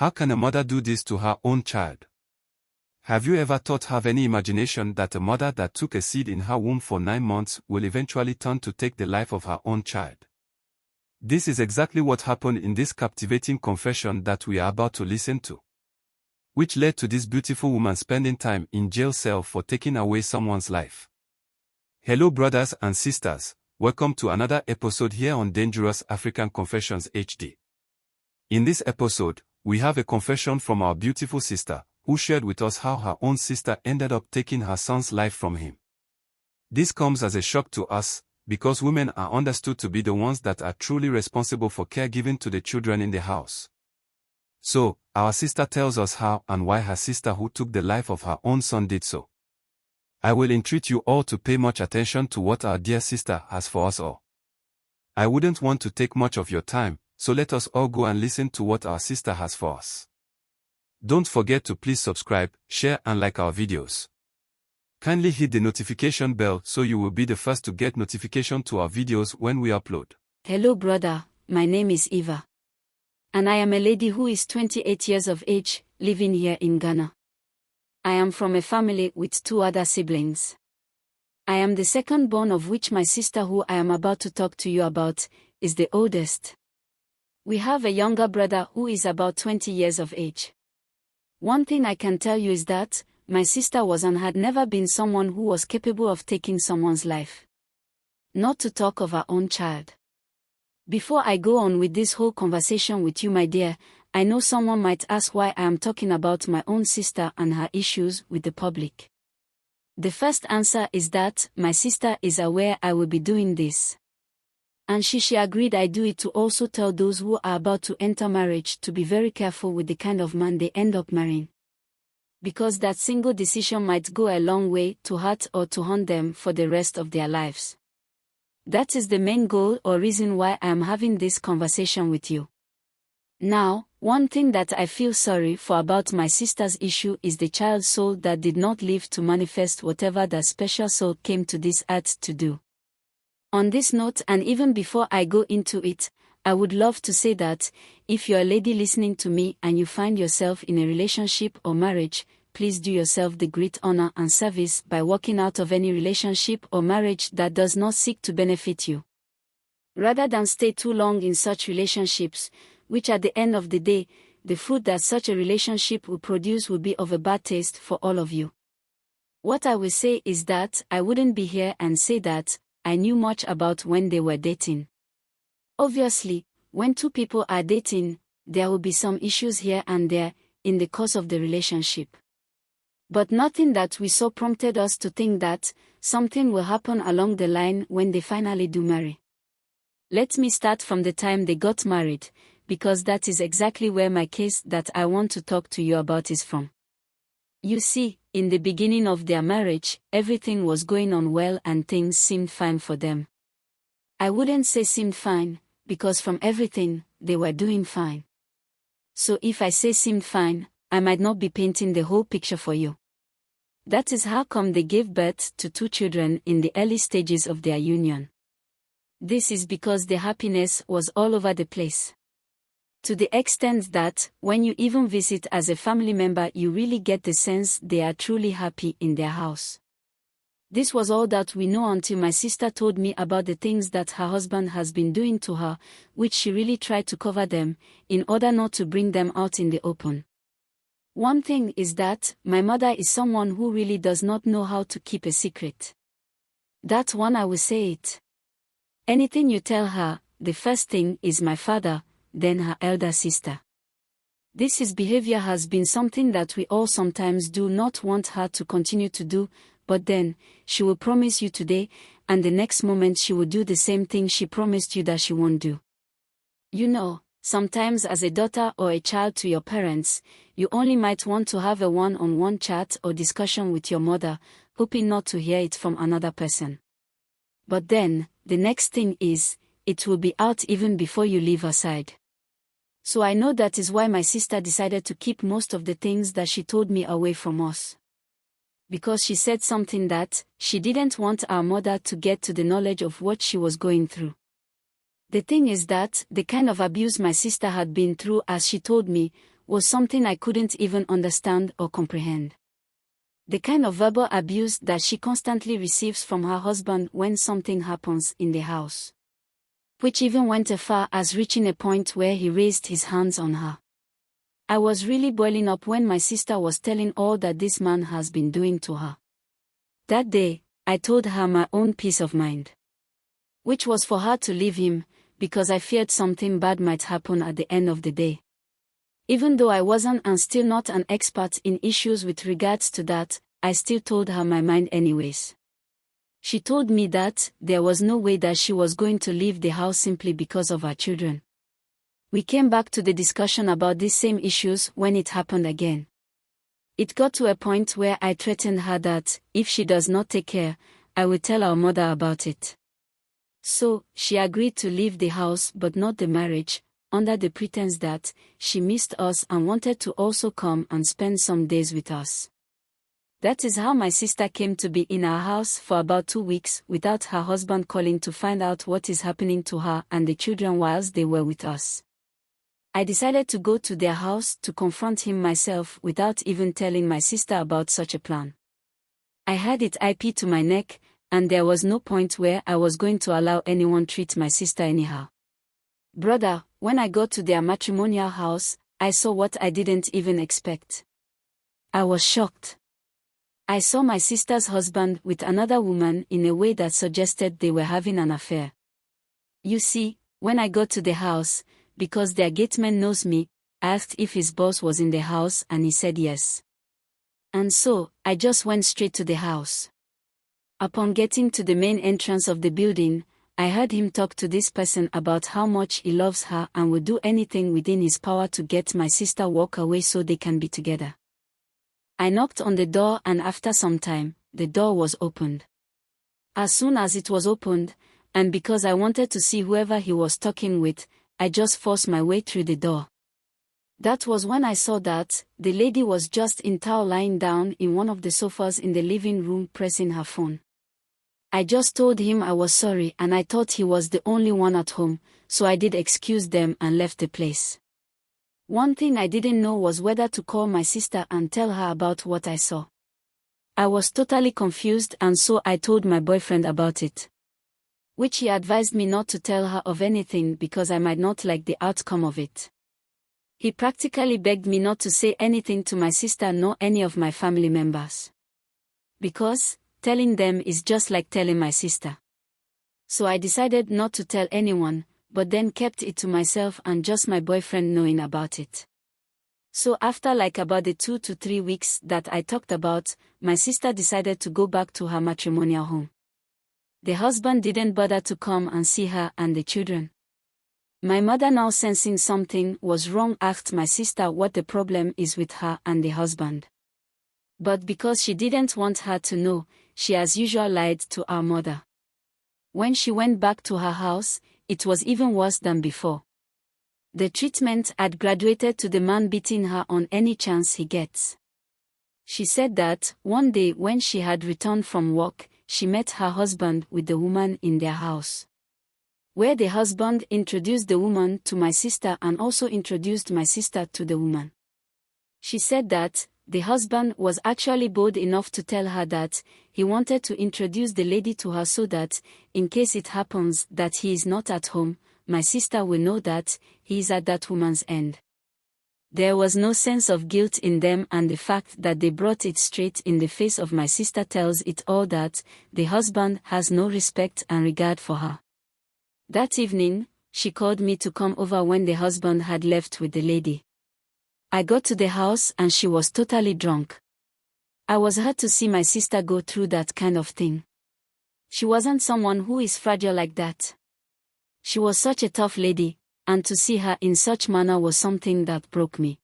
How can a mother do this to her own child? Have you ever thought, have any imagination that a mother that took a seed in her womb for 9 months will eventually turn to take the life of her own child? This is exactly what happened in this captivating confession that we are about to listen to, which led to this beautiful woman spending time in jail cell for taking away someone's life. Hello brothers and sisters, welcome to another episode here on Dangerous African Confessions HD. In this episode, we have a confession from our beautiful sister, who shared with us how her own sister ended up taking her son's life from him. This comes as a shock to us, because women are understood to be the ones that are truly responsible for caregiving to the children in the house. So, our sister tells us how and why her sister who took the life of her own son did so. I will entreat you all to pay much attention to what our dear sister has for us all. I wouldn't want to take much of your time, so let us all go and listen to what our sister has for us. Don't forget to please subscribe, share and like our videos. Kindly hit the notification bell so you will be the first to get notification to our videos when we upload. Hello brother, my name is Eva. And I am a lady who is 28 years of age, living here in Ghana. I am from a family with 2 other siblings. I am the second born, of which my sister, who I am about to talk to you about, is the oldest. We have a younger brother who is about 20 years of age. One thing I can tell you is that my sister was and had never been someone who was capable of taking someone's life. Not to talk of her own child. Before I go on with this whole conversation with you, my dear, I know someone might ask why I am talking about my own sister and her issues with the public. The first answer is that my sister is aware I will be doing this. And she agreed I do it to also tell those who are about to enter marriage to be very careful with the kind of man they end up marrying. Because that single decision might go a long way to hurt or to haunt them for the rest of their lives. That is the main goal or reason why I am having this conversation with you. Now, one thing that I feel sorry for about my sister's issue is the child soul that did not live to manifest whatever that special soul came to this earth to do. On this note, and even before I go into it, I would love to say that, if you're a lady listening to me and you find yourself in a relationship or marriage, please do yourself the great honor and service by walking out of any relationship or marriage that does not seek to benefit you. Rather than stay too long in such relationships, which at the end of the day, the fruit that such a relationship will produce will be of a bad taste for all of you. What I will say is that I wouldn't be here and say that I knew much about when they were dating. Obviously, when 2 people are dating, there will be some issues here and there in the course of the relationship. But nothing that we saw prompted us to think that something will happen along the line when they finally do marry. Let me start from the time they got married, because that is exactly where my case that I want to talk to you about is from. You see, in the beginning of their marriage, everything was going on well and things seemed fine for them. I wouldn't say seemed fine, because from everything, they were doing fine. So if I say seemed fine, I might not be painting the whole picture for you. That is how come they gave birth to 2 children in the early stages of their union. This is because the happiness was all over the place. To the extent that, when you even visit as a family member, you really get the sense they are truly happy in their house. This was all that we know until my sister told me about the things that her husband has been doing to her, which she really tried to cover them, in order not to bring them out in the open. One thing is that, my mother is someone who really does not know how to keep a secret. That one I will say it. Anything you tell her, the first thing is my father, then her elder sister. This behavior has been something that we all sometimes do not want her to continue to do, but then, she will promise you today, and the next moment she will do the same thing she promised you that she won't do. You know, sometimes as a daughter or a child to your parents, you only might want to have a one-on-one chat or discussion with your mother, hoping not to hear it from another person. But then, the next thing is, it will be out even before you leave her side. So I know that is why my sister decided to keep most of the things that she told me away from us. Because she said something that, she didn't want our mother to get to the knowledge of what she was going through. The thing is that, the kind of abuse my sister had been through, as she told me, was something I couldn't even understand or comprehend. The kind of verbal abuse that she constantly receives from her husband when something happens in the house. Which even went as far as reaching a point where he raised his hands on her. I was really boiling up when my sister was telling all that this man has been doing to her. That day, I told her my own peace of mind. Which was for her to leave him, because I feared something bad might happen at the end of the day. Even though I wasn't and still not an expert in issues with regards to that, I still told her my mind anyways. She told me that there was no way that she was going to leave the house simply because of her children. We came back to the discussion about these same issues when it happened again. It got to a point where I threatened her that, if she does not take care, I will tell our mother about it. So, she agreed to leave the house but not the marriage, under the pretense that she missed us and wanted to also come and spend some days with us. That is how my sister came to be in our house for about 2 weeks without her husband calling to find out what is happening to her and the children whilst they were with us. I decided to go to their house to confront him myself without even telling my sister about such a plan. I had it IP to my neck, and there was no point where I was going to allow anyone treat my sister anyhow. Brother, when I got to their matrimonial house, I saw what I didn't even expect. I was shocked. I saw my sister's husband with another woman in a way that suggested they were having an affair. You see, when I got to the house, because their gateman knows me, I asked if his boss was in the house and he said yes. And so, I just went straight to the house. Upon getting to the main entrance of the building, I heard him talk to this person about how much he loves her and would do anything within his power to get my sister walk away so they can be together. I knocked on the door and after some time, the door was opened. As soon as it was opened, and because I wanted to see whoever he was talking with, I just forced my way through the door. That was when I saw that the lady was just in towel lying down in one of the sofas in the living room pressing her phone. I just told him I was sorry and I thought he was the only one at home, so I did excuse them and left the place. One thing I didn't know was whether to call my sister and tell her about what I saw. I was totally confused and so I told my boyfriend about it. Which he advised me not to tell her of anything because I might not like the outcome of it. He practically begged me not to say anything to my sister nor any of my family members. Because telling them is just like telling my sister. So I decided not to tell anyone, but then kept it to myself and just my boyfriend knowing about it. So after about the 2 to 3 weeks that I talked about, my sister decided to go back to her matrimonial home. The husband didn't bother to come and see her and the children. My mother, now sensing something was wrong, asked my sister what the problem is with her and the husband. But because she didn't want her to know, she as usual lied to our mother. When she went back to her house, it was even worse than before. The treatment had graduated to the man beating her on any chance he gets. She said that one day when she had returned from work, she met her husband with the woman in their house. Where the husband introduced the woman to my sister and also introduced my sister to the woman. She said that the husband was actually bold enough to tell her that he wanted to introduce the lady to her so that, in case it happens that he is not at home, my sister will know that he is at that woman's end. There was no sense of guilt in them, and the fact that they brought it straight in the face of my sister tells it all that the husband has no respect and regard for her. That evening, she called me to come over when the husband had left with the lady. I got to the house and she was totally drunk. I was hurt to see my sister go through that kind of thing. She wasn't someone who is fragile like that. She was such a tough lady, and to see her in such manner was something that broke me.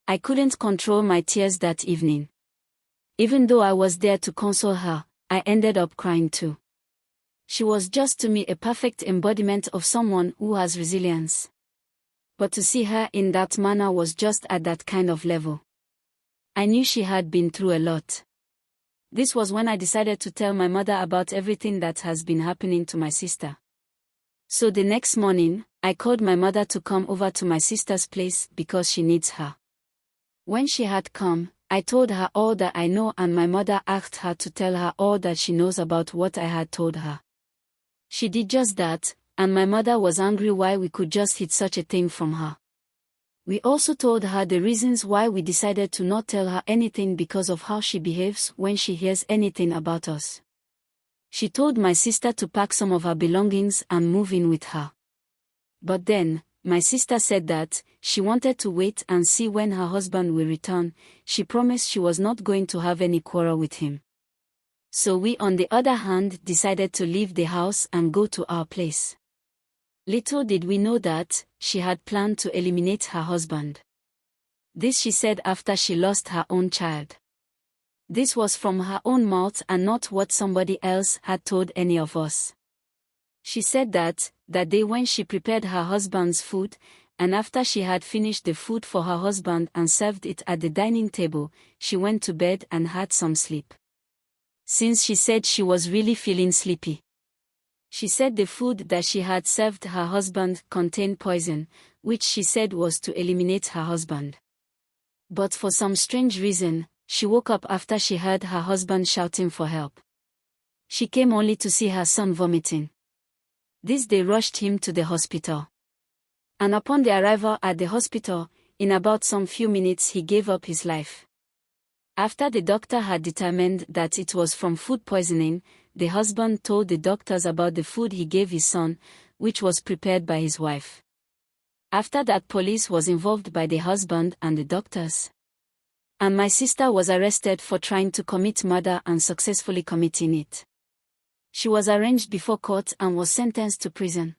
I couldn't control my tears that evening. Even though I was there to console her, I ended up crying too. She was just to me a perfect embodiment of someone who has resilience. But to see her in that manner was just at that kind of level. I knew she had been through a lot. This was when I decided to tell my mother about everything that has been happening to my sister. So the next morning, I called my mother to come over to my sister's place because she needs her. When she had come, I told her all that I know, and my mother asked her to tell her all that she knows about what I had told her. She did just that, and my mother was angry why we could just hid such a thing from her. We also told her the reasons why we decided to not tell her anything because of how she behaves when she hears anything about us. She told my sister to pack some of her belongings and move in with her. But then, my sister said that she wanted to wait and see when her husband will return. She promised she was not going to have any quarrel with him. So we, on the other hand, decided to leave the house and go to our place. Little did we know that she had planned to eliminate her husband. This she said after she lost her own child. This was from her own mouth and not what somebody else had told any of us. She said that day when she prepared her husband's food, and after she had finished the food for her husband and served it at the dining table, she went to bed and had some sleep. Since she said she was really feeling sleepy. She said the food that she had served her husband contained poison, which she said was to eliminate her husband. But for some strange reason, she woke up after she heard her husband shouting for help. She came only to see her son vomiting. They rushed him to the hospital. And upon the arrival at the hospital, in about some few minutes he gave up his life. After the doctor had determined that it was from food poisoning, the husband told the doctors about the food he gave his son, which was prepared by his wife. After that, police was involved by the husband and the doctors. And my sister was arrested for trying to commit murder and successfully committing it. She was arraigned before court and was sentenced to prison.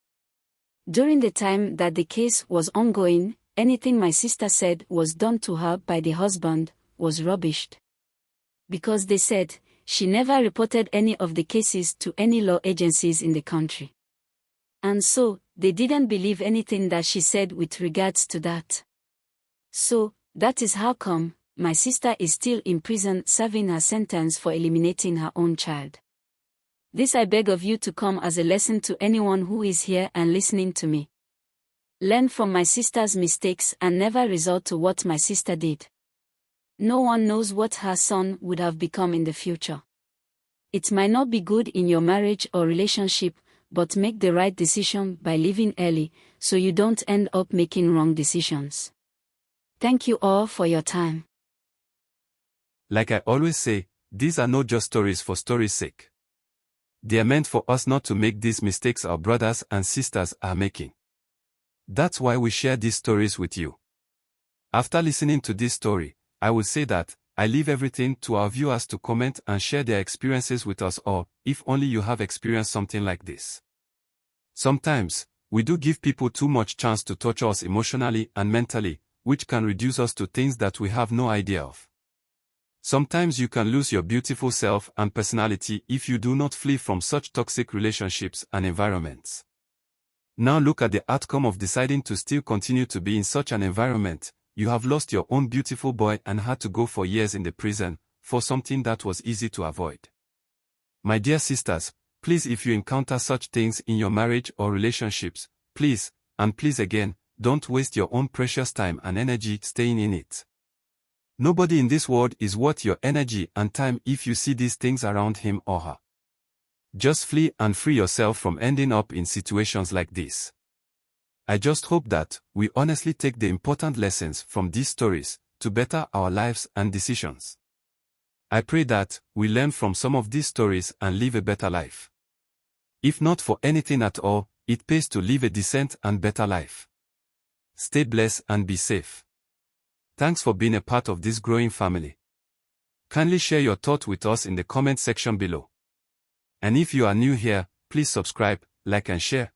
During the time that the case was ongoing, anything my sister said was done to her by the husband was rubbished. Because they said she never reported any of the cases to any law agencies in the country. And so, they didn't believe anything that she said with regards to that. So, that is how come my sister is still in prison serving her sentence for eliminating her own child. This I beg of you to come as a lesson to anyone who is here and listening to me. Learn from my sister's mistakes and never resort to what my sister did. No one knows what her son would have become in the future. It might not be good in your marriage or relationship, but make the right decision by leaving early, so you don't end up making wrong decisions. Thank you all for your time. Like I always say, these are not just stories for story's sake. They are meant for us not to make these mistakes our brothers and sisters are making. That's why we share these stories with you. After listening to this story, I will say that I leave everything to our viewers to comment and share their experiences with us, or if only you have experienced something like this. Sometimes, we do give people too much chance to torture us emotionally and mentally, which can reduce us to things that we have no idea of. Sometimes you can lose your beautiful self and personality if you do not flee from such toxic relationships and environments. Now look at the outcome of deciding to still continue to be in such an environment. You have lost your own beautiful boy and had to go for years in the prison for something that was easy to avoid. My dear sisters, please, if you encounter such things in your marriage or relationships, please, and please again, don't waste your own precious time and energy staying in it. Nobody in this world is worth your energy and time if you see these things around him or her. Just flee and free yourself from ending up in situations like this. I just hope that we honestly take the important lessons from these stories to better our lives and decisions. I pray that we learn from some of these stories and live a better life. If not for anything at all, it pays to live a decent and better life. Stay blessed and be safe. Thanks for being a part of this growing family. Kindly share your thoughts with us in the comment section below. And if you are new here, please subscribe, like and share.